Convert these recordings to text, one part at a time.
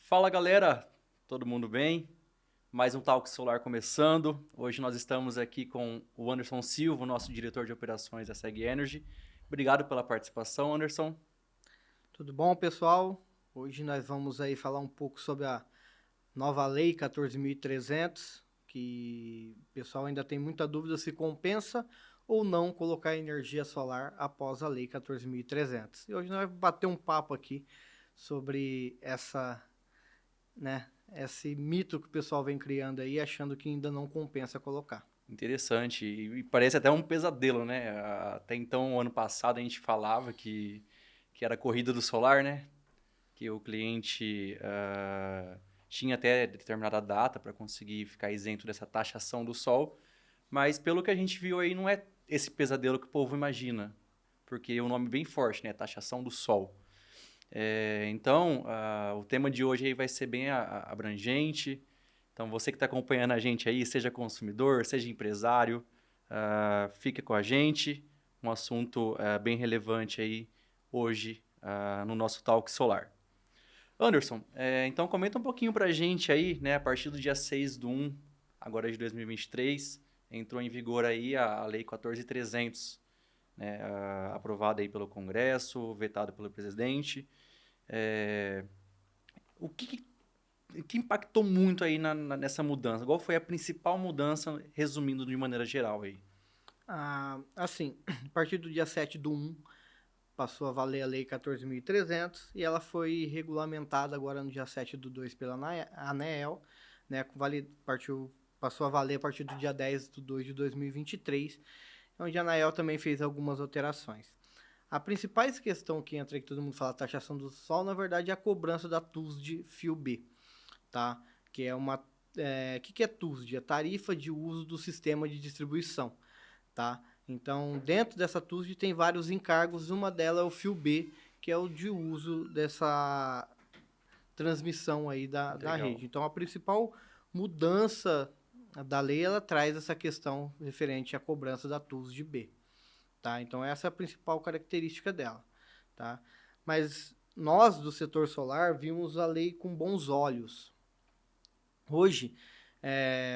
Fala galera, todo mundo bem? Mais um Talk Solar começando. Hoje nós estamos aqui com o Anderson Silva, nosso diretor de operações da SEG Energy. Obrigado pela participação, Anderson. Tudo bom, pessoal? Hoje nós vamos aí falar um pouco sobre a nova lei 14.300, que o pessoal ainda tem muita dúvida se compensa ou não colocar energia solar após a lei 14.300. E hoje nós vamos bater um papo aqui sobre esse mito que o pessoal vem criando aí, achando que ainda não compensa colocar. Interessante e parece até um pesadelo, né? Até então, ano passado, a gente falava que era a corrida do solar, né? Que o cliente tinha até determinada data para conseguir ficar isento dessa taxação do sol, mas pelo que a gente viu aí, não é esse pesadelo que o povo imagina, porque é um nome bem forte, né? Taxação do sol. Então, o tema de hoje aí vai ser bem abrangente. Então, você que está acompanhando a gente aí, seja consumidor, seja empresário, fica com a gente. Um assunto bem relevante aí hoje no nosso Talk Solar. Anderson, então comenta um pouquinho para a gente aí, né? A partir do dia 6/1, agora de 2023, entrou em vigor aí a Lei 14.300, né? Aprovada aí pelo Congresso, vetada pelo presidente. O que impactou muito aí nessa mudança? Qual foi a principal mudança, resumindo de maneira geral aí? Assim, a partir do dia 7/1, passou a valer a Lei 14.300 e ela foi regulamentada agora no dia 7/2 pela ANEEL, né? Passou a valer a partir do dia 10/2 de 2023, onde a ANEEL também fez algumas alterações. A principal questão que entra, que todo mundo fala, taxação do sol, na verdade é a cobrança da TUSD Fio B, tá? Que é que é TUSD? A tarifa de uso do sistema de distribuição, tá? Então, dentro dessa TUSD tem vários encargos, uma delas é o Fio B, que é o de uso dessa transmissão aí da rede. Então, a principal mudança da lei, ela traz essa questão referente à cobrança da TUSD B. Tá? Então, essa é a principal característica dela. Tá? Mas nós, do setor solar, vimos a lei com bons olhos. Hoje,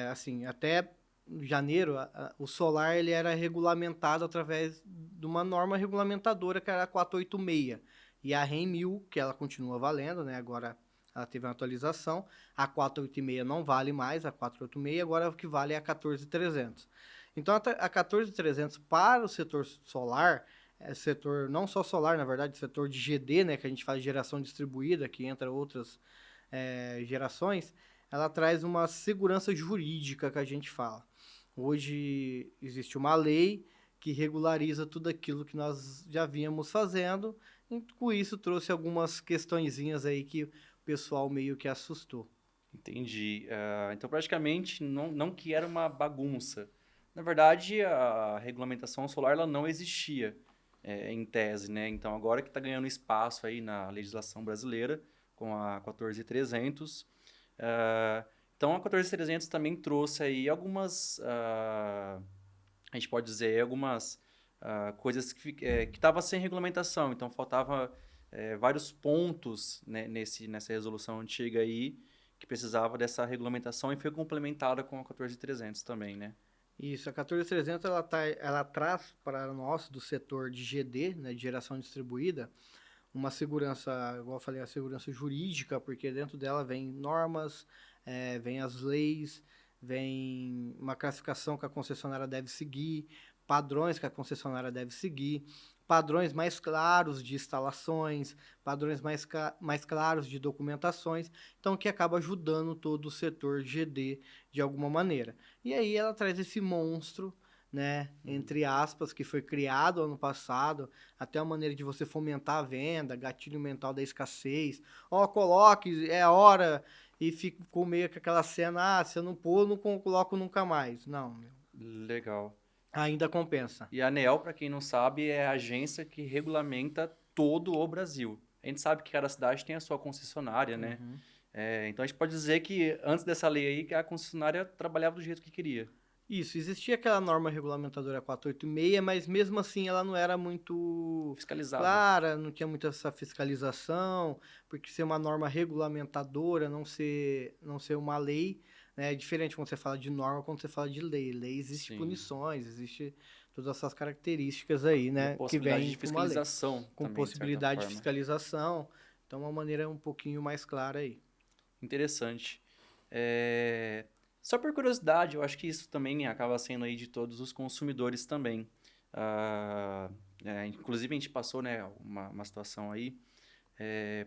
assim, até janeiro, o solar ele era regulamentado através de uma norma regulamentadora que era a 486. E a REN 1000, que ela continua valendo, né? Agora ela teve uma atualização. A 486 não vale mais, a 486 agora o que vale é a 14.300. Então, a 14.300 para o setor solar, setor não só solar, na verdade, setor de GD, né, que a gente faz geração distribuída, que entra outras gerações, ela traz uma segurança jurídica que a gente fala. Hoje existe uma lei que regulariza tudo aquilo que nós já vínhamos fazendo, e com isso trouxe algumas questõezinhas aí que o pessoal meio que assustou. Entendi. Então, praticamente, não que era uma bagunça. Na verdade, a regulamentação solar ela não existia em tese, né? Então, agora que está ganhando espaço aí na legislação brasileira, com a 14.300. Então, a 14.300 também trouxe aí algumas, a gente pode dizer, algumas coisas que estavam sem regulamentação. Então, faltava vários pontos, né, nessa resolução antiga aí, que precisava dessa regulamentação e foi complementada com a 14.300 também, né? Isso, a 14.300 ela traz para nós do setor de GD, né, de geração distribuída, uma segurança, igual eu falei, a segurança jurídica, porque dentro dela vem normas, vem as leis, vem uma classificação que a concessionária deve seguir, padrões que a concessionária deve seguir, padrões mais claros de instalações, padrões mais claros de documentações, então que acaba ajudando todo o setor GD de alguma maneira. E aí ela traz esse monstro, né, entre aspas, que foi criado ano passado, até a maneira de você fomentar a venda, gatilho mental da escassez, coloque, é hora, e ficou meio que aquela cena, se eu não pôr, não coloco nunca mais. Não, Legal. ainda compensa. E a ANEEL, para quem não sabe, é a agência que regulamenta todo o Brasil. A gente sabe que cada cidade tem a sua concessionária, né? Então a gente pode dizer que antes dessa lei aí, a concessionária trabalhava do jeito que queria. Isso, existia aquela norma regulamentadora 486, mas mesmo assim ela não era muito Fiscalizada. clara, não tinha muita essa fiscalização, porque ser uma norma regulamentadora, não ser uma lei, né? É diferente quando você fala de norma, quando você fala de lei. Lei existe Sim. punições, existe todas essas características aí, E a né, que possibilidade vêm de com uma lei, fiscalização com também, de certa possibilidade de forma. fiscalização, então uma maneira um pouquinho mais clara aí. Interessante. É, Só por curiosidade, eu acho que isso também acaba sendo aí de todos os consumidores também. Ah, inclusive a gente passou, né, uma situação aí,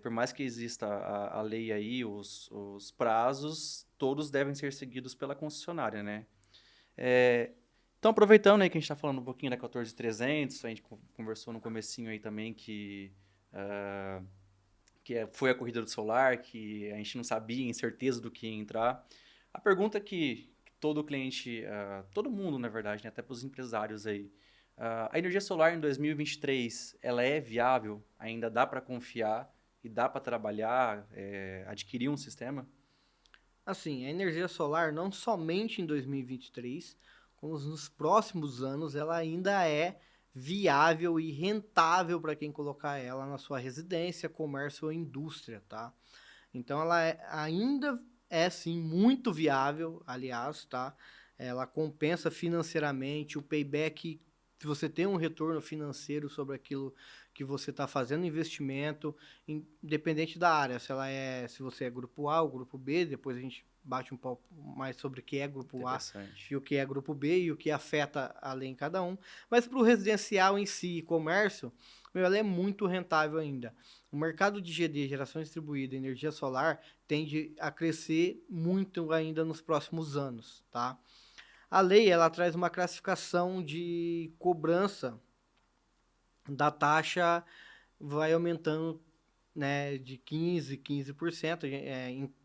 por mais que exista a lei aí, os prazos, todos devem ser seguidos pela concessionária, né? É, então, aproveitando aí que a gente está falando um pouquinho da 14300, a gente conversou no comecinho aí também ah, foi a corrida do solar, que a gente não sabia, incerteza do que ia entrar. A pergunta que todo cliente, todo mundo, na verdade, né, até para os empresários aí, a energia solar em 2023, ela é viável? Ainda dá para confiar e dá para trabalhar, adquirir um sistema? Assim, a energia solar, não somente em 2023, como nos próximos anos, ela ainda é viável e rentável para quem colocar ela na sua residência, comércio ou indústria, tá? Então, ainda é, sim, muito viável, aliás, tá? Ela compensa financeiramente, o payback, se você tem um retorno financeiro sobre aquilo que você está fazendo investimento, independente da área, se você é grupo A ou grupo B, depois a gente bate um pouco mais sobre o que é grupo A e Interessante. o que é grupo B e o que afeta além cada um. Mas para o residencial em si, comércio, meu, ela é muito rentável ainda. O mercado de GD, geração distribuída, energia solar, tende a crescer muito ainda nos próximos anos, tá? A lei, ela traz uma classificação de cobrança da taxa, vai aumentando, né, de 15%,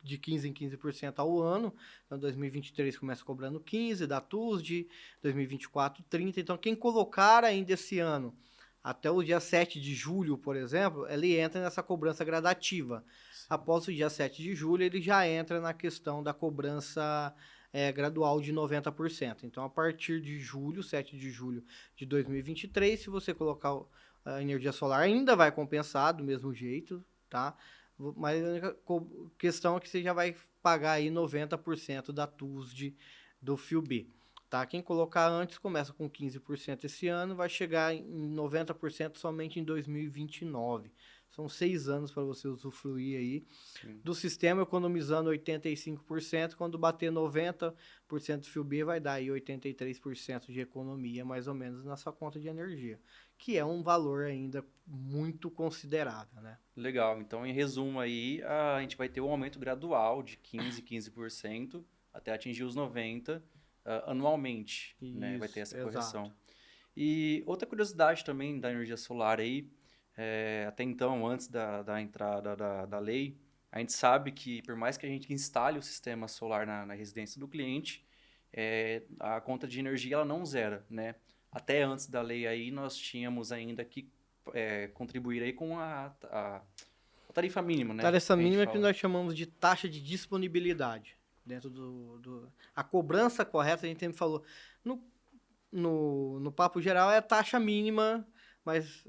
de 15 em 15% ao ano. Então, 2023 começa cobrando 15 da TUSD, 2024 30. Então, quem colocar ainda esse ano até o dia 7 de julho, por exemplo, ele entra nessa cobrança gradativa. Sim. Após o dia 7 de julho, ele já entra na questão da cobrança gradual de 90%. Então, a partir de julho, 7 de julho de 2023, se você colocar a energia solar, ainda vai compensar do mesmo jeito, tá? Mas a única questão é que você já vai pagar aí 90% da TUSD do fio B. Tá? Quem colocar antes começa com 15% esse ano, vai chegar em 90% somente em 2029. São 6 anos para você usufruir aí Sim. do sistema, economizando 85%. Quando bater 90% do fio B, vai dar aí 83% de economia, mais ou menos, na sua conta de energia, que é um valor ainda muito considerável, né? Legal. Então, em resumo aí, a gente vai ter um aumento gradual de 15% até atingir os 90 anualmente, né? Vai ter Isso, essa exato. correção. E outra curiosidade também da energia solar aí, até então, antes da entrada da lei, a gente sabe que por mais que a gente instale o sistema solar na residência do cliente, a conta de energia ela não zera, né? Até antes da lei aí, nós tínhamos ainda que contribuir aí com a tarifa mínima, né? Tarefa Que a gente mínima que fala. nós chamamos de taxa de disponibilidade. Dentro a cobrança correta, a gente sempre falou. No, no papo geral é a taxa mínima, mas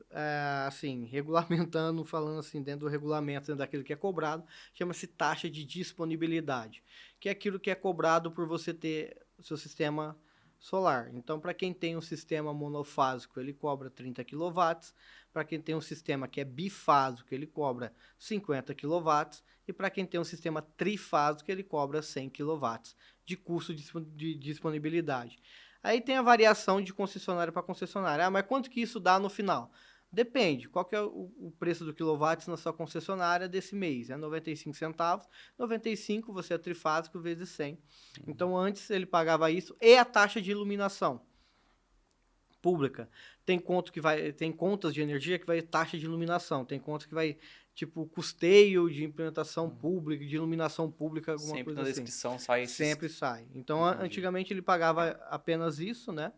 assim, regulamentando, falando assim, dentro do regulamento, dentro daquilo que é cobrado, chama-se taxa de disponibilidade, que é aquilo que é cobrado por você ter o seu sistema solar. Então, para quem tem um sistema monofásico, ele cobra 30 quilowatts. Para quem tem um sistema que é bifásico, ele cobra 50 quilowatts. E para quem tem um sistema trifásico, ele cobra 100 quilowatts de custo de disponibilidade. Aí tem a variação de concessionária para concessionária. Ah, mas quanto que isso dá no final? Depende. Qual que é o preço do quilowatt na sua concessionária desse mês? É 95 centavos. 95 você é trifásico vezes 100. Então antes ele pagava isso e a taxa de iluminação pública. Tem contas de energia que vai taxa de iluminação, tem contas que vai tipo custeio de implementação pública, de iluminação pública, alguma Sempre coisa na assim. descrição sai esses. Sempre sai. Então, Entendi. antigamente ele pagava apenas isso, né?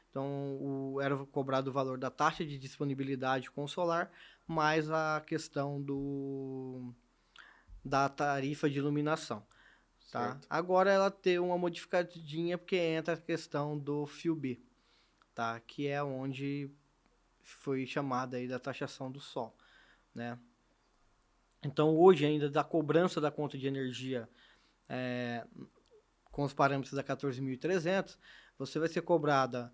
Então, era cobrado o valor da taxa de disponibilidade com o solar, mais a questão da tarifa de iluminação. tá? Certo. Agora ela tem uma modificadinha porque entra a questão do fio B, tá? Que é onde foi chamada aí da taxação do sol, né? Então hoje ainda da cobrança da conta de energia com os parâmetros da 14.300, você vai ser cobrada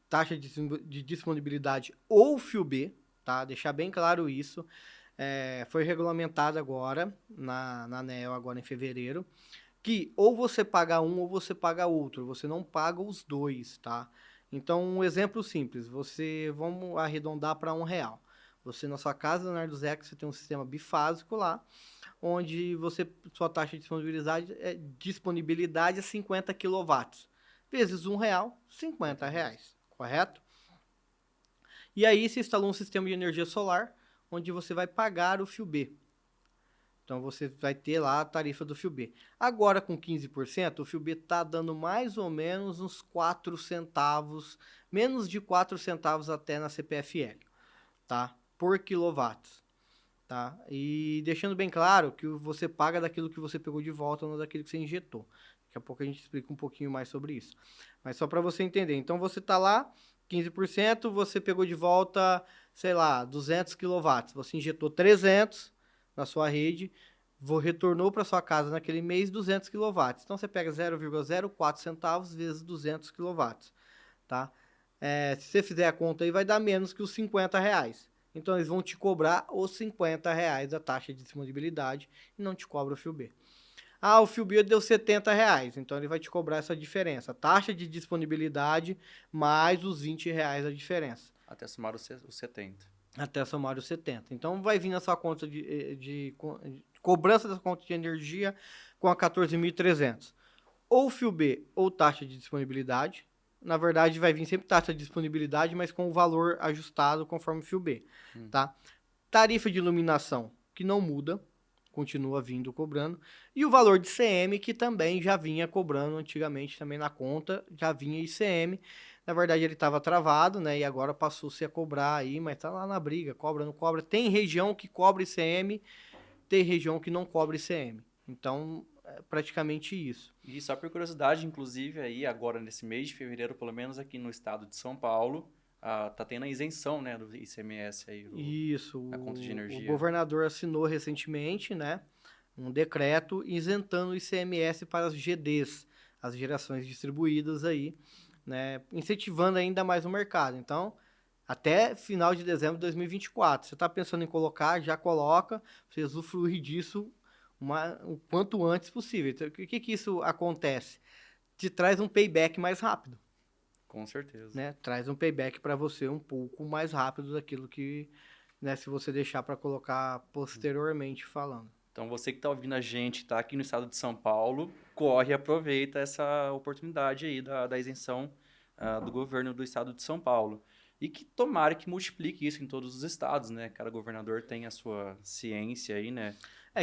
taxa de disponibilidade ou fio B, tá? Deixar bem claro isso. Foi regulamentado agora na ANEEL agora em fevereiro, que ou você paga um ou você paga outro, você não paga os dois, tá? Então, um exemplo simples, vamos arredondar para R$ 1. Você na sua casa, Leonardo Zeca, você tem um sistema bifásico lá, onde sua taxa de disponibilidade é 50 quilowatts. Vezes R$ 1, R$ 50, correto? E aí se instalou um sistema de energia solar, onde você vai pagar o fio B. Então você vai ter lá a tarifa do fio B. Agora com 15%, o fio B está dando mais ou menos uns 4 centavos, menos de 4 centavos até na CPFL, tá? Por quilowatts, tá? E deixando bem claro que você paga daquilo que você pegou de volta, não daquilo que você injetou. Daqui a pouco a gente explica um pouquinho mais sobre isso. Mas só para você entender. Então você está lá, 15%, você pegou de volta, sei lá, 200 quilowatts. Você injetou 300 na sua rede, retornou para sua casa naquele mês 200 quilowatts. Então você pega 0,04 centavos vezes 200 quilowatts, tá? Se você fizer a conta aí, vai dar menos que os R$ 50. Então eles vão te cobrar os R$ 50 da taxa de disponibilidade e não te cobra o fio B. Ah, o fio B deu R$ 70, então ele vai te cobrar essa diferença. A taxa de disponibilidade mais os R$ 20 da diferença. Até somar os 70. Até somar os 70. Então vai vir na sua conta de cobrança da conta de energia com a 14.300. Ou fio B ou taxa de disponibilidade. Na verdade, vai vir sempre taxa de disponibilidade, mas com o valor ajustado conforme o fio B, tá? Tarifa de iluminação, que não muda, continua vindo cobrando. E o valor de ICM, que também já vinha cobrando antigamente também na conta, já vinha ICM. Na verdade, ele estava travado, né? E agora passou-se a cobrar aí, mas tá lá na briga, cobra, não cobra. Tem região que cobra ICM, tem região que não cobra ICM. Então, é praticamente isso. E só por curiosidade, inclusive, aí agora nesse mês de fevereiro, pelo menos aqui no estado de São Paulo, tá tendo a isenção, né, do ICMS aí, Isso, a conta de o energia. governador assinou recentemente, né, um decreto isentando o ICMS para as GDs, as gerações distribuídas aí, né, incentivando ainda mais o mercado. Então, até final de dezembro de 2024, você está pensando em colocar, já coloca, você usufruir disso o quanto antes possível. Então, o que isso acontece? Te traz um payback mais rápido. Com certeza. Né? Traz um payback para você um pouco mais rápido daquilo que, né, se você deixar para colocar posteriormente falando. Então, você que está ouvindo a gente, está aqui no estado de São Paulo, corre e aproveita essa oportunidade aí da isenção do governo do estado de São Paulo. E que tomara que multiplique isso em todos os estados, né? Cada governador tem a sua ciência aí, né?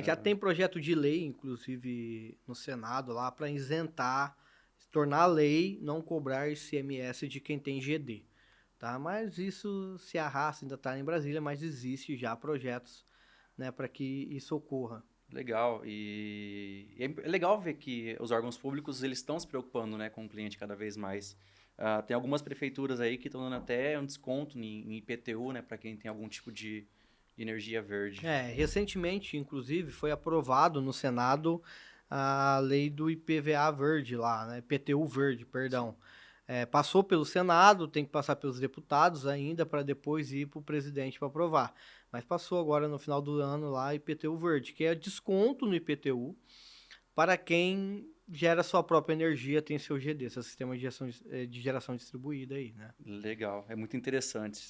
Já tem projeto de lei, inclusive no Senado lá, para isentar, tornar lei não cobrar ICMS de quem tem GD. Tá? Mas isso se arrasta, ainda está em Brasília, mas existe já projetos, né, para que isso ocorra. Legal. E é legal ver que os órgãos públicos eles estão se preocupando, né, com o cliente cada vez mais. Tem algumas prefeituras aí que estão dando até um desconto em IPTU, né, para quem tem algum tipo de energia verde. Recentemente, inclusive, foi aprovado no Senado a lei do IPVA verde lá, né? IPTU verde, perdão. Passou pelo Senado, tem que passar pelos deputados ainda para depois ir para o presidente para aprovar. Mas passou agora no final do ano lá IPTU verde, que é desconto no IPTU para quem gera sua própria energia, tem seu GD, seu sistema de geração distribuída aí, né? Legal, é muito interessante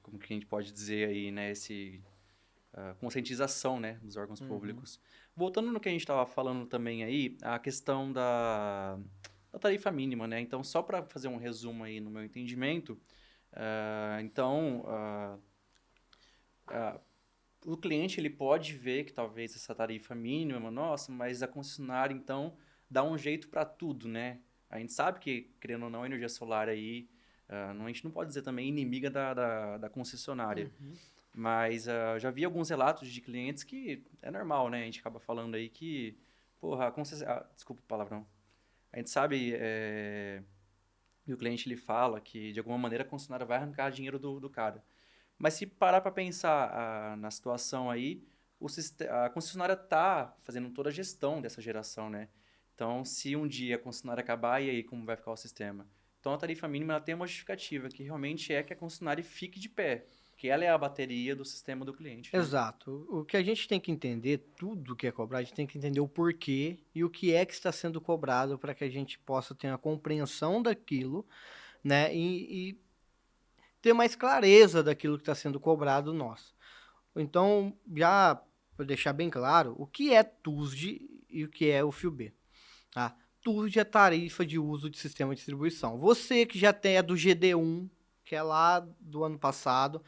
como que a gente pode dizer aí, né, conscientização, né, dos órgãos públicos. Voltando no que a gente estava falando também aí, a questão da tarifa mínima, né? Então, só para fazer um resumo aí no meu entendimento, o cliente ele pode ver que talvez essa tarifa mínima, nossa, mas a concessionária então dá um jeito para tudo, né? A gente sabe que, querendo ou não, a energia solar aí, a gente não pode dizer também inimiga da concessionária. Mas eu já vi alguns relatos de clientes que é normal, né? A gente acaba falando aí que, porra, desculpa o palavrão. A gente sabe e o cliente ele fala que de alguma maneira a concessionária vai arrancar dinheiro do cara. Mas se parar para pensar na situação aí, a concessionária está fazendo toda a gestão dessa geração, né? Então, se um dia a concessionária acabar, e aí como vai ficar o sistema? Então, a tarifa mínima ela tem uma justificativa, que realmente é que a concessionária fique de pé, que ela é a bateria do sistema do cliente, né? Exato. O que a gente tem que entender, tudo que é cobrado, a gente tem que entender o porquê e o que é que está sendo cobrado para que a gente possa ter a compreensão daquilo, né? E ter mais clareza daquilo que está sendo cobrado nós. Então, já para deixar bem claro, o que é TUSD e o que é o FIOB. Tá? TUSD é tarifa de uso de sistema de distribuição. Você que já tem a do GD1, que é lá do ano passado,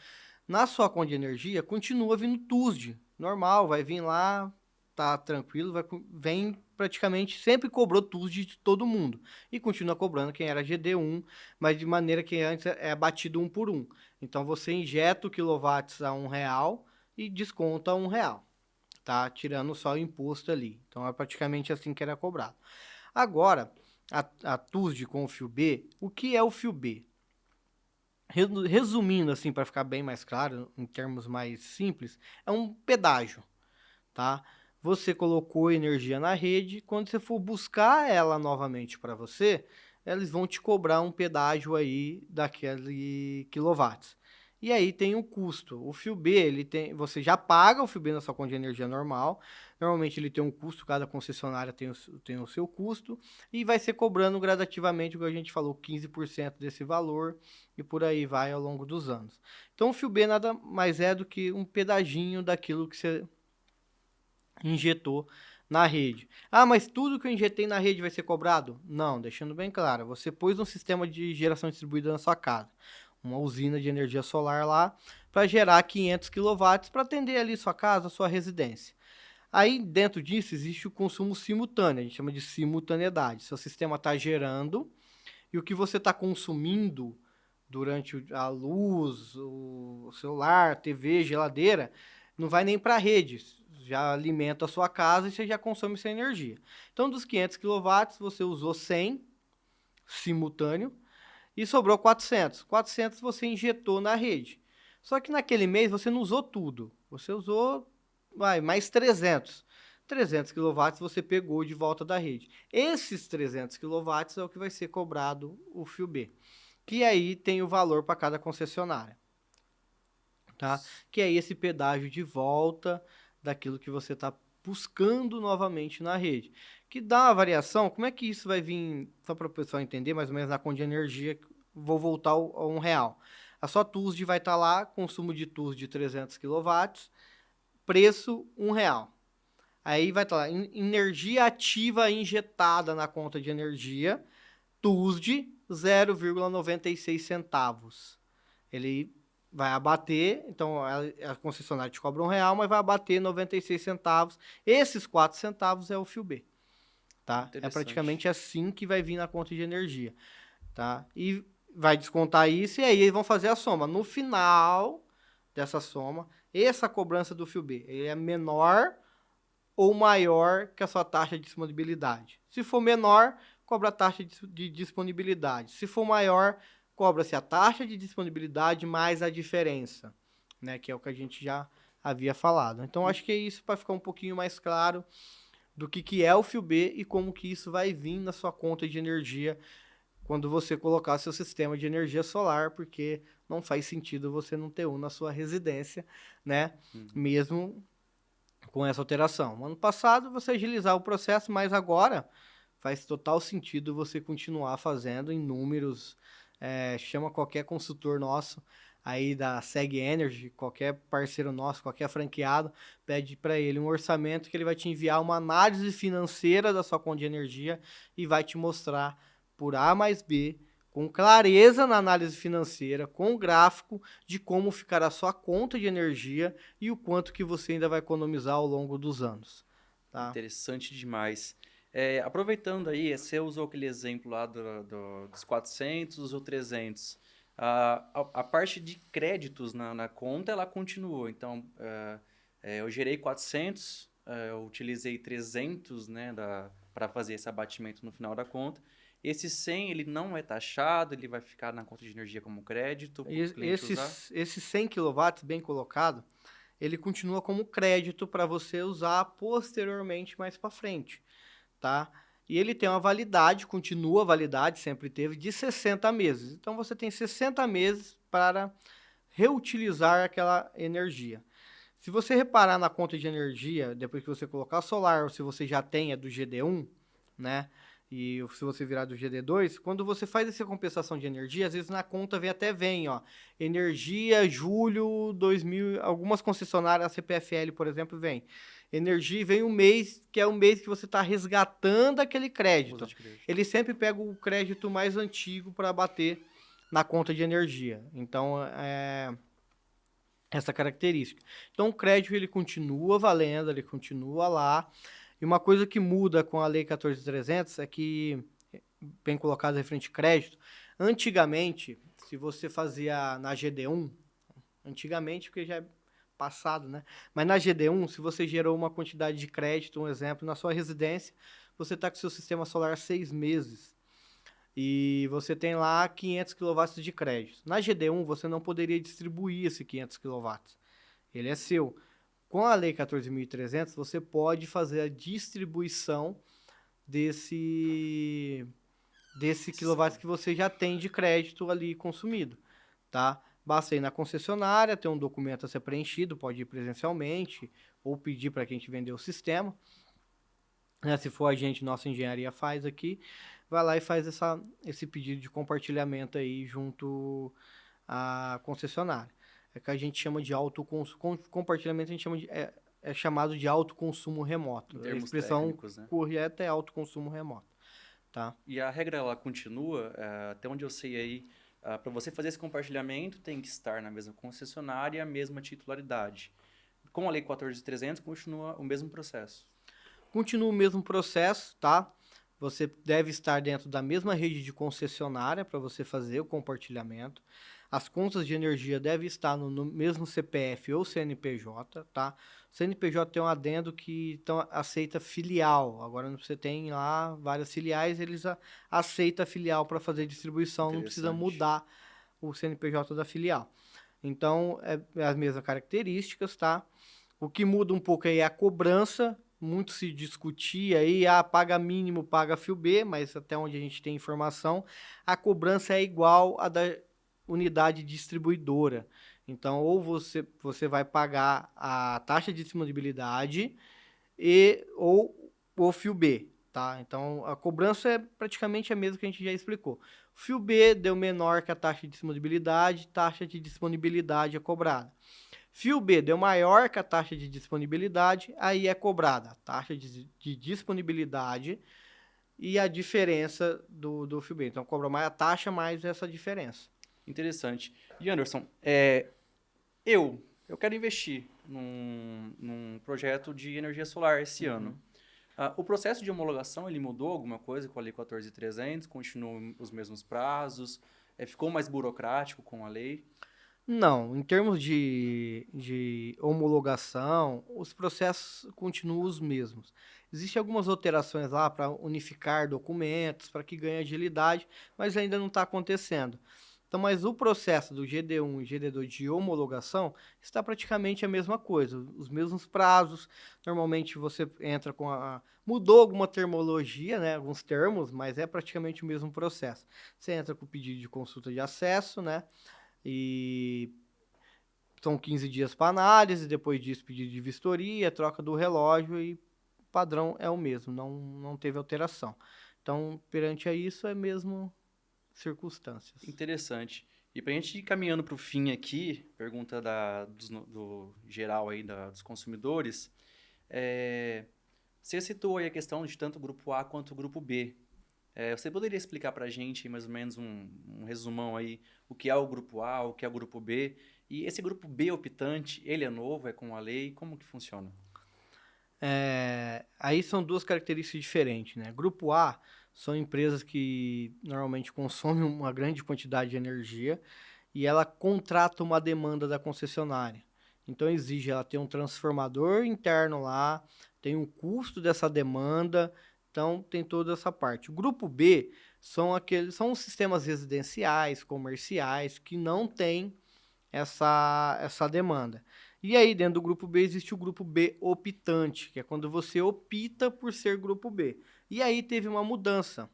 na sua conta de energia, continua vindo TUSD. Normal, vai vir lá, tá tranquilo, vem praticamente, sempre cobrou TUSD de todo mundo. E continua cobrando quem era GD1, mas de maneira que antes é batido um por um. Então você injeta o quilowatts a R$1 e desconta R$1, tá? Tirando só o imposto ali. Então é praticamente assim que era cobrado. Agora, a TUSD com o FIOB, o que é o FIOB? Resumindo assim, para ficar bem mais claro, em termos mais simples, é um pedágio, tá? Você colocou energia na rede, quando você for buscar ela novamente para você, eles vão te cobrar um pedágio aí daquele quilowatts. E aí tem o custo. O FIOB, você já paga o FIOB na sua conta de energia normal. Normalmente ele tem um custo, cada concessionária tem o seu custo. E vai ser cobrando gradativamente, como a gente falou, 15% desse valor. E por aí vai ao longo dos anos. Então o FIOB nada mais é do que um pedaginho daquilo que você injetou na rede. Ah, mas tudo que eu injetei na rede vai ser cobrado? Não, deixando bem claro. Você pôs um sistema de geração distribuída na sua casa, uma usina de energia solar lá, para gerar 500 kW para atender ali sua casa, sua residência. Aí dentro disso existe o consumo simultâneo, a gente chama de simultaneidade. Seu sistema está gerando e o que você está consumindo durante a luz, o celular, TV, geladeira, não vai nem para a rede, já alimenta a sua casa e você já consome essa energia. Então, dos 500 kW, você usou 100 simultâneo e sobrou 400. 400 você injetou na rede. Só que naquele mês você não usou tudo. Você usou mais 300. 300 kW você pegou de volta da rede. Esses 300 kW é o que vai ser cobrado o FIOB, que aí tem o valor para cada concessionária, tá? Que é esse pedágio de volta daquilo que você está buscando novamente na rede. Que dá uma variação, como é que isso vai vir, só para o pessoal entender, mais ou menos na conta de energia, vou voltar ao R$1. A sua TUSD vai estar lá, consumo de TUSD de 300 kW, preço R$1. Aí vai estar lá, energia ativa injetada na conta de energia, TUSD 0,96 centavos. Ele vai abater, então a concessionária te cobra R$1, mas vai abater 96 centavos. Esses 4 centavos é o FIOB, tá? É praticamente assim que vai vir na conta de energia, tá? E vai descontar isso e aí eles vão fazer a soma. No final dessa soma, essa cobrança do FIOB, ele é menor ou maior que a sua taxa de disponibilidade. Se for menor, cobra a taxa de disponibilidade. Se for maior, cobra-se a taxa de disponibilidade mais a diferença, né? Que é o que a gente já havia falado. Então, acho que é isso para ficar um pouquinho mais claro do que é o FIOB e como que isso vai vir na sua conta de energia quando você colocar seu sistema de energia solar, porque não faz sentido você não ter um na sua residência, né? Mesmo com essa alteração. Ano passado você agilizar o processo, mas agora faz total sentido você continuar fazendo em números. Chama qualquer consultor nosso aí da Seg Energy, qualquer parceiro nosso, qualquer franqueado, pede para ele um orçamento que ele vai te enviar uma análise financeira da sua conta de energia e vai te mostrar por A mais B, com clareza na análise financeira, com gráfico de como ficará a sua conta de energia e o quanto que você ainda vai economizar ao longo dos anos. Tá? Interessante demais. Aproveitando aí, você usou aquele exemplo lá dos 400 ou 300. A parte de créditos na conta, ela continuou. Então, eu gerei 400, eu utilizei 300, né, para fazer esse abatimento no final da conta. Esse 100, ele não é taxado, ele vai ficar na conta de energia como crédito para o cliente usar. Esses 100 quilowatts, bem colocado, ele continua como crédito para você usar posteriormente mais para frente, tá? E ele tem uma validade, continua a validade, sempre teve, de 60 meses. Então você tem 60 meses para reutilizar aquela energia. Se você reparar na conta de energia, depois que você colocar solar, ou se você já tem a do GD1, né? E se você virar do GD2, quando você faz essa compensação de energia, às vezes na conta vem, ó, energia, julho 2000, algumas concessionárias, a CPFL, por exemplo, vem. Energia vem um mês, que é o mês que você está resgatando aquele crédito. Ele sempre pega o crédito mais antigo para bater na conta de energia. Então, essa característica. Então, o crédito ele continua valendo, ele continua lá. E uma coisa que muda com a Lei 14.300 é que, bem colocado referente a crédito, antigamente, se você fazia na GD1, antigamente, porque já é passado, né? Mas na GD1, se você gerou uma quantidade de crédito, um exemplo, na sua residência, você está com seu sistema solar 6 meses. E você tem lá 500 kW de crédito. Na GD1, você não poderia distribuir esse 500 kW. Ele é seu. Com a Lei 14.300, você pode fazer a distribuição desse quilowatt que você já tem de crédito ali consumido, tá? Basta ir na concessionária, ter um documento a ser preenchido, pode ir presencialmente ou pedir para quem te vender o sistema. Né? Se for a gente, nossa engenharia faz aqui, vai lá e faz esse pedido de compartilhamento aí junto à concessionária. É que a gente chama de compartilhamento, a gente chama de, é chamado de autoconsumo remoto. Em termos a expressão técnicos, né? correta é autoconsumo remoto. Tá? E a regra, ela continua, até onde eu sei aí, para você fazer esse compartilhamento, tem que estar na mesma concessionária e a mesma titularidade. Com a Lei 14.300, continua o mesmo processo. Continua o mesmo processo, tá? Você deve estar dentro da mesma rede de concessionária para você fazer o compartilhamento. As contas de energia devem estar no mesmo CPF ou CNPJ, tá? O CNPJ tem um adendo que aceita filial. Agora você tem lá várias filiais, eles aceitam a filial para fazer distribuição, não precisa mudar o CNPJ da filial. Então, é as mesmas características, tá? O que muda um pouco aí é a cobrança. Muito se discutia aí, paga mínimo, paga fio B, mas até onde a gente tem informação, a cobrança é igual à da unidade distribuidora. Então, ou você vai pagar a taxa de disponibilidade ou o fio B, tá? Então, a cobrança é praticamente a mesma que a gente já explicou. O fio B deu menor que a taxa de disponibilidade é cobrada. Fio B deu maior que a taxa de disponibilidade, aí é cobrada a taxa de disponibilidade e a diferença do fio B. Então, cobra mais a taxa, mais essa diferença. Interessante. E Anderson, eu quero investir num projeto de energia solar esse ano. O processo de homologação, ele mudou alguma coisa com a Lei 14.300? Continuam os mesmos prazos? Ficou mais burocrático com a lei? Não, em termos de homologação, os processos continuam os mesmos. Existem algumas alterações lá para unificar documentos, para que ganhe agilidade, mas ainda não está acontecendo. Então, mas o processo do GD1 e GD2 de homologação está praticamente a mesma coisa, os mesmos prazos. Normalmente você entra com mudou alguma terminologia, né, alguns termos, mas é praticamente o mesmo processo. Você entra com o pedido de consulta de acesso, né? E são 15 dias para análise, depois disso pedido de vistoria, troca do relógio e o padrão é o mesmo, não teve alteração. Então, perante a isso, é mesmo circunstâncias. Interessante. E para a gente ir caminhando para o fim aqui, pergunta do geral aí dos consumidores, você citou aí a questão de tanto o grupo A quanto o grupo B. Você poderia explicar para a gente mais ou menos um resumão aí, o que é o grupo A, o que é o grupo B, e esse grupo B optante, ele é novo, é com a lei, como que funciona? Aí são duas características diferentes, né? Grupo A são empresas que normalmente consomem uma grande quantidade de energia e ela contrata uma demanda da concessionária. Então exige ela ter um transformador interno lá, tem um custo dessa demanda, então tem toda essa parte. O grupo B são os sistemas residenciais, comerciais que não têm essa demanda. E aí, dentro do grupo B, existe o grupo B optante, que é quando você opta por ser grupo B. E aí teve uma mudança,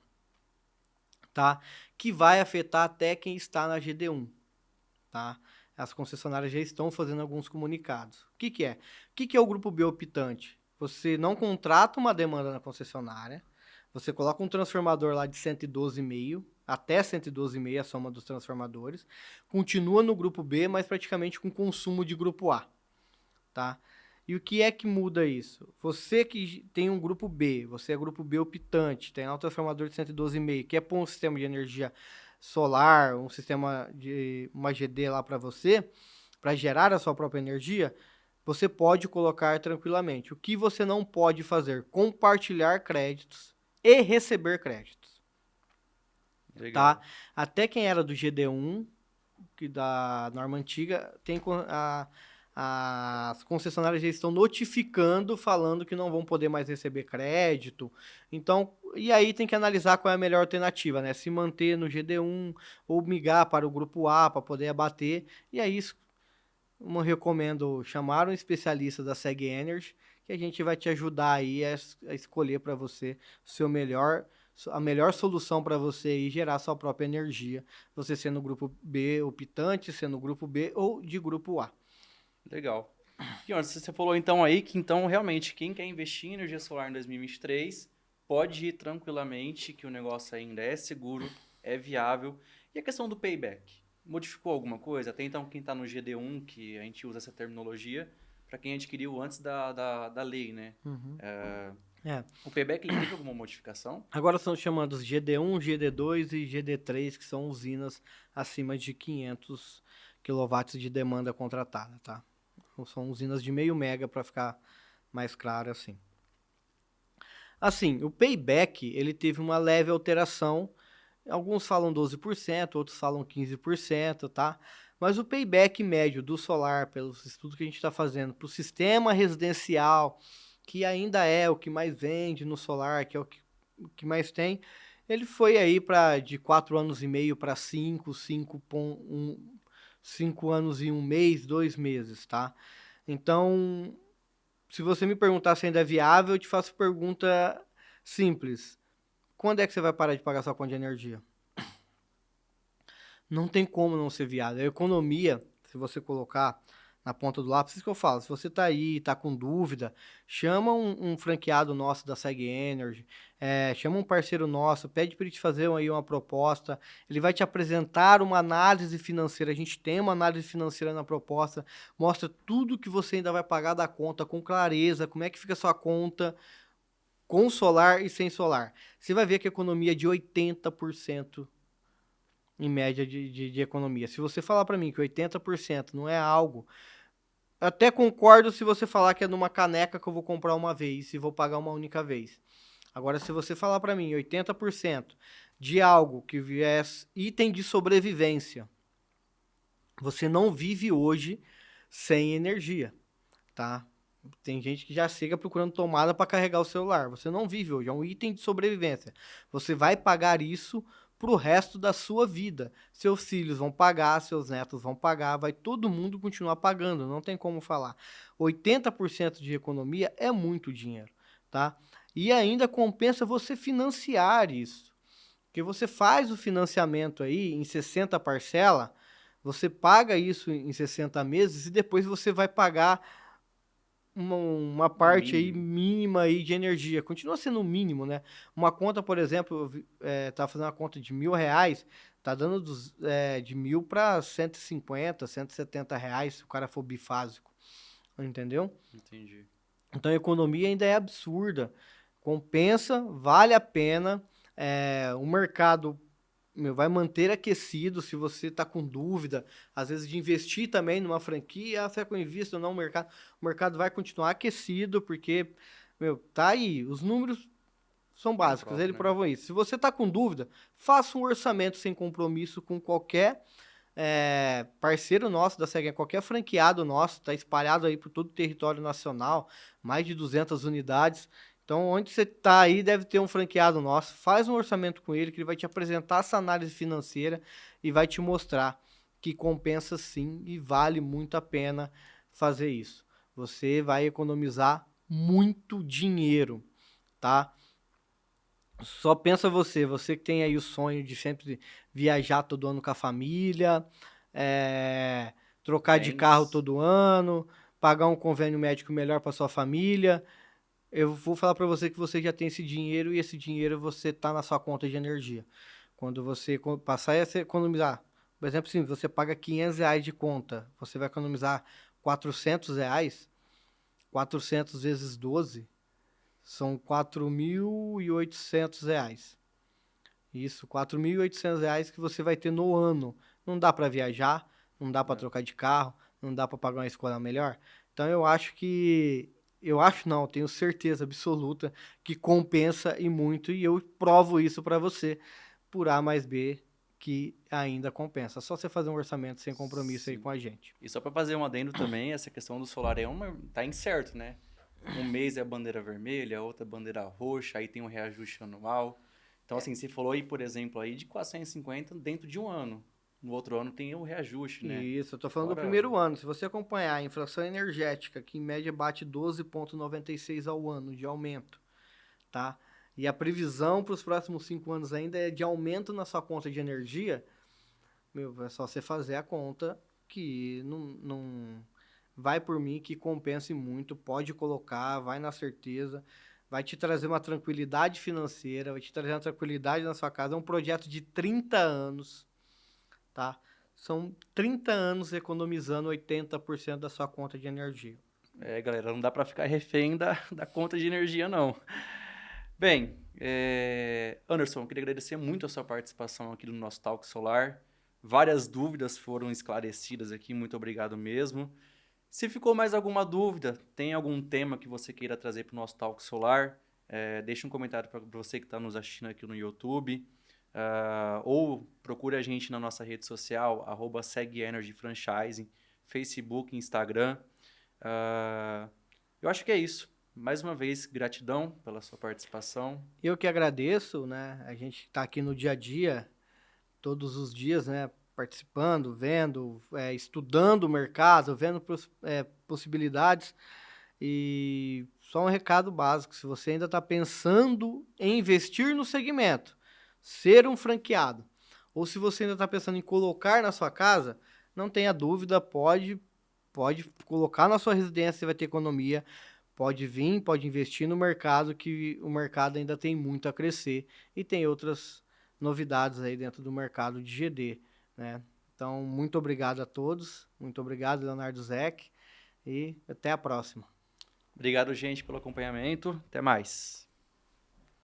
tá? Que vai afetar até quem está na GD1, tá? As concessionárias já estão fazendo alguns comunicados. O que é? O que é o grupo B optante? Você não contrata uma demanda na concessionária, você coloca um transformador lá de 112,5, até 112,5 a soma dos transformadores, continua no grupo B, mas praticamente com consumo de grupo A, tá? E o que é que muda isso? Você que tem um grupo B, você é grupo B optante, tem lá um transformador de 112,5, quer pôr um sistema de energia solar, um sistema de uma GD lá para você, para gerar a sua própria energia, você pode colocar tranquilamente. O que você não pode fazer? Compartilhar créditos e receber créditos. Legal. Tá? Até quem era do GD1, que da norma antiga, tem as concessionárias já estão notificando, falando que não vão poder mais receber crédito. Então, e aí tem que analisar qual é a melhor alternativa, né? Se manter no GD1 ou migrar para o grupo A para poder abater. E aí, eu recomendo chamar um especialista da Seg Energy, que a gente vai te ajudar aí a escolher para você a melhor solução para você e gerar sua própria energia, você sendo grupo B optante, sendo grupo B ou de grupo A. Legal. E você falou então aí que então realmente quem quer investir em energia solar em 2023 pode ir tranquilamente, que o negócio ainda é seguro, é viável. E a questão do payback? Modificou alguma coisa? Até então quem está no GD1, que a gente usa essa terminologia, para quem adquiriu antes da lei, né? Uhum. O payback ele teve alguma modificação? Agora são chamados GD1, GD2 e GD3, que são usinas acima de 500 kW de demanda contratada, tá? São usinas de meio mega para ficar mais claro assim. Assim, o payback, ele teve uma leve alteração. Alguns falam 12%, outros falam 15%, tá? Mas o payback médio do solar, pelos estudos que a gente está fazendo, para o sistema residencial, que ainda é o que mais vende no solar, que é o que mais tem, ele foi aí de 4 anos e meio para 5 anos e 1 mês, 2 meses, tá? Então, se você me perguntar se ainda é viável, eu te faço pergunta simples. Quando é que você vai parar de pagar sua conta de energia? Não tem como não ser viável. A economia, se você colocar na ponta do lápis, isso que eu falo, se você tá aí, tá com dúvida, chama um franqueado nosso da Seg Energy, chama um parceiro nosso, pede para ele te fazer aí uma proposta, ele vai te apresentar uma análise financeira, a gente tem uma análise financeira na proposta, mostra tudo que você ainda vai pagar da conta com clareza, como é que fica a sua conta, com solar e sem solar. Você vai ver que a economia é de 80% em média de economia. Se você falar para mim que 80% não é algo... Até concordo se você falar que é numa caneca que eu vou comprar uma vez e vou pagar uma única vez. Agora, se você falar para mim 80% de algo que viesse item de sobrevivência, você não vive hoje sem energia, tá? Tem gente que já chega procurando tomada para carregar o celular. Você não vive hoje, é um item de sobrevivência. Você vai pagar isso pro resto da sua vida. Seus filhos vão pagar, seus netos vão pagar, vai todo mundo continuar pagando, não tem como falar. 80% de economia é muito dinheiro, tá? E ainda compensa você financiar isso. Porque você faz o financiamento aí em 60 parcelas, você paga isso em 60 meses e depois você vai pagar uma parte aí mínima aí de energia. Continua sendo o mínimo, né? Uma conta, por exemplo, tá fazendo uma conta de R$1.000, tá dando de 1.000 para 150, R$170 se o cara for bifásico. Entendeu? Entendi. Então a economia ainda é absurda. Compensa, vale a pena. O mercado vai manter aquecido se você está com dúvida, às vezes de investir também numa franquia, será que eu invisto ou não, o mercado vai continuar aquecido, porque, tá aí, os números são básicas, ele prova isso. Se você está com dúvida, faça um orçamento sem compromisso com qualquer parceiro nosso da SEG, qualquer franqueado nosso, está espalhado aí por todo o território nacional, mais de 200 unidades. Então, onde você está aí, deve ter um franqueado nosso. Faz um orçamento com ele, que ele vai te apresentar essa análise financeira e vai te mostrar que compensa sim e vale muito a pena fazer isso. Você vai economizar muito dinheiro, tá? Só pensa você que tem aí o sonho de sempre viajar todo ano com a família, trocar de carro todo ano, pagar um convênio médico melhor para sua família. Eu vou falar para você que você já tem esse dinheiro e esse dinheiro você tá na sua conta de energia. Quando você passar a economizar, por exemplo, se você paga R$ 500 de conta, você vai economizar R$ 400, 400 vezes 12, são R$ 4.800. Isso, R$ 4.800 que você vai ter no ano. Não dá para viajar, não dá para trocar de carro, não dá para pagar uma escola melhor. Então eu acho que tenho certeza absoluta que compensa e muito, e eu provo isso para você por A mais B, que ainda compensa. Só você fazer um orçamento sem compromisso aí com a gente. E só para fazer um adendo também, essa questão do solar tá incerto, né? Um mês é a bandeira vermelha, outra bandeira roxa, aí tem um reajuste anual. Então, assim, você falou aí, por exemplo, aí de 450 dentro de um ano. No outro ano tem o reajuste, né? Isso, eu tô falando do primeiro ano. Se você acompanhar a inflação energética, que em média bate 12,96 ao ano de aumento, tá? E a previsão para os próximos 5 anos ainda é de aumento na sua conta de energia, meu, é só você fazer a conta que não vai por mim, que compense muito, pode colocar, vai na certeza, vai te trazer uma tranquilidade financeira, vai te trazer uma tranquilidade na sua casa. É um projeto de 30 anos, tá? São 30 anos economizando 80% da sua conta de energia. Galera, não dá para ficar refém da conta de energia, não. Bem, Anderson, eu queria agradecer muito a sua participação aqui no nosso Talk Solar. Várias dúvidas foram esclarecidas aqui, muito obrigado mesmo. Se ficou mais alguma dúvida, tem algum tema que você queira trazer para o nosso Talk Solar, deixe um comentário para você que está nos assistindo aqui no YouTube, ou procure a gente na nossa rede social, @SegEnergyFranchising, Facebook, Instagram. Eu acho que é isso. Mais uma vez, gratidão pela sua participação. Eu que agradeço, né? A gente está aqui no dia a dia, todos os dias, né? Participando, vendo, estudando o mercado, vendo possibilidades. E só um recado básico: se você ainda está pensando em investir no segmento, ser um franqueado, ou se você ainda está pensando em colocar na sua casa, não tenha dúvida, pode colocar na sua residência, você vai ter economia. Pode vir, pode investir no mercado, que o mercado ainda tem muito a crescer e tem outras novidades aí dentro do mercado de GD, né? Então, muito obrigado a todos, muito obrigado, Leonardo Zeck, e até a próxima. Obrigado, gente, pelo acompanhamento. Até mais.